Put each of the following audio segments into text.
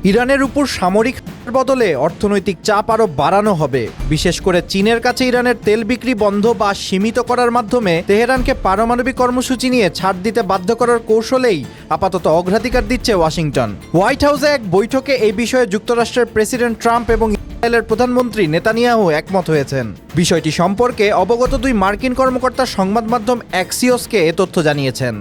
ইরানের উপর সামরিক বদলে অর্থনৈতিক চাপ আরও বাড়ানো হবে। বিশেষ করে চীনের কাছে ইরানের তেল বিক্রি বন্ধ বা সীমিত করার মাধ্যমে তেহরানকে পারমাণবিক কর্মসূচি নিয়ে ছাড় দিতে বাধ্য করার কৌশলেই আপাতত অগ্রাধিকার দিচ্ছে ওয়াশিংটন। হোয়াইট হাউসে এক বৈঠকে এই বিষয়ে যুক্তরাষ্ট্রের প্রেসিডেন্ট ট্রাম্প এবং ইসরায়েলের প্রধানমন্ত্রী নেতানিয়াহু একমত হয়েছেন। বিষয়টি সম্পর্কে অবগত দুই মার্কিন কর্মকর্তা সংবাদ মাধ্যম অ্যাক্সিওসকে এ তথ্য জানিয়েছেন।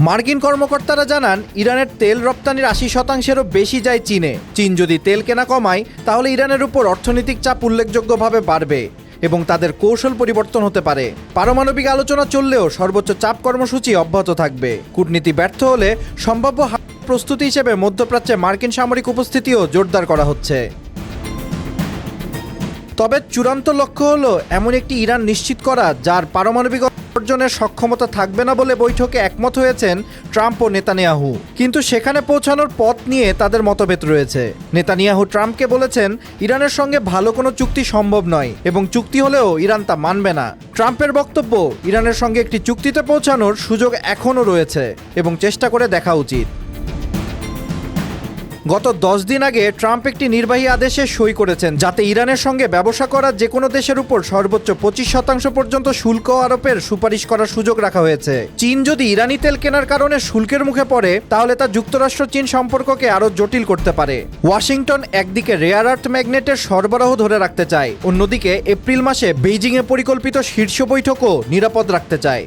মার্কিন কর্মকর্তারা জানান, ইরানের তেল রপ্তানির ৮০%-এরও বেশি যায় চীনে। চীন যদি তেল কেনা কমায় তাহলে ইরানের উপর অর্থনৈতিক চাপ উল্লেখযোগ্যভাবে বাড়বে এবং তাদের কৌশল পরিবর্তন হতে পারে। পারমাণবিক আলোচনা চললেও সর্বোচ্চ চাপ কর্মসূচি অব্যাহত থাকবে। কূটনীতি ব্যর্থ হলে সম্ভাব্য প্রস্তুতি হিসেবে মধ্যপ্রাচ্যে মার্কিন সামরিক উপস্থিতিও জোরদার করা হচ্ছে। তবে চূড়ান্ত লক্ষ্য হলো এমন একটি ইরান নিশ্চিত করা যার পারমাণবিক অর্জনের সক্ষমতা থাকবে না বলে বৈঠকে একমত হয়েছেন ট্রাম্প ও নেতানিয়াহু। কিন্তু সেখানে পৌঁছানোর পথ নিয়ে তাদের মতভেদ রয়েছে। নেতানিয়াহু ট্রাম্পকে বলেছেন, ইরানের সঙ্গে ভালো কোনো চুক্তি সম্ভব নয় এবং চুক্তি হলেও ইরান তা মানবে না। ট্রাম্পের বক্তব্য, ইরানের সঙ্গে একটি চুক্তিতে পৌঁছানোর সুযোগ এখনও রয়েছে এবং চেষ্টা করে দেখা উচিত। গত 10 দিন আগে ট্রাম্প একটি নির্বাহী আদেশে সই করেছেন যাতে ইরানের সঙ্গে ব্যবসা করা যে কোনো দেশের উপর সর্বোচ্চ 25% পর্যন্ত শুল্ক আরোপের সুপারিশ করার সুযোগ রাখা হয়েছে। চীন যদি ইরানি তেল কেনার কারণে শুল্কের মুখে পড়ে তাহলে তা যুক্তরাষ্ট্র চীন সম্পর্ককে আরও জটিল করতে পারে। ওয়াশিংটন একদিকে রেয়ার আর্থ ম্যাগনেটের সরবরাহ ধরে রাখতে চায়, অন্যদিকে এপ্রিল মাসে বেইজিংয়ে পরিকল্পিত শীর্ষ বৈঠকও নিরাপদ রাখতে চায়।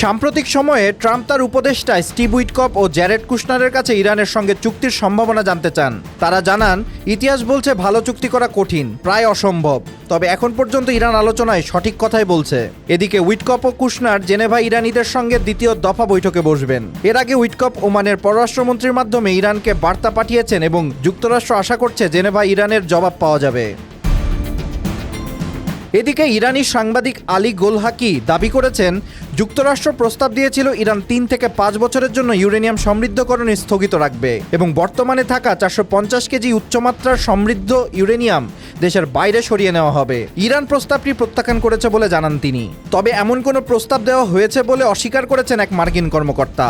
সাম্প্রতিক সময়ে ট্রাম্প তার উপদেষ্টা স্টিভ উইটকপ ও জ্যারেড কুশনারের কাছে ইরানের সঙ্গে চুক্তির সম্ভাবনা জানতে চান। তারা জানান, ইতিহাস বলছে ভালো চুক্তি করা কঠিন, প্রায় অসম্ভব। তবে এখন পর্যন্ত ইরান আলোচনায় সঠিক কথাই বলছে। এদিকে উইটকপ ও কুশনার জেনেভা ইরানিদের সঙ্গে দ্বিতীয় দফা বৈঠকে বসবেন। এর আগে উইটকপ ওমানের পররাষ্ট্রমন্ত্রীর মাধ্যমে ইরানকে বার্তা পাঠিয়েছেন এবং যুক্তরাষ্ট্র আশা করছে জেনেভা ইরানের জবাব পাওয়া যাবে। এদিকে ইরানি সাংবাদিক আলী গোলহাকি দাবি করেছেন, যুক্তরাষ্ট্র প্রস্তাব দিয়েছিল ইরান 3 থেকে 5 বছরের জন্য ইউরেনিয়াম সমৃদ্ধকরণ স্থগিত রাখবে এবং বর্তমানে থাকা 450 কেজি উচ্চমাত্রার সমৃদ্ধ ইউরেনিয়াম দেশের বাইরে সরিয়ে নেওয়া হবে। ইরান প্রস্তাবটি প্রত্যাখ্যান করেছে বলে জানান তিনি। তবে এমন কোনো প্রস্তাব দেওয়া হয়েছে বলে অস্বীকার করেছেন এক মার্কিন কর্মকর্তা।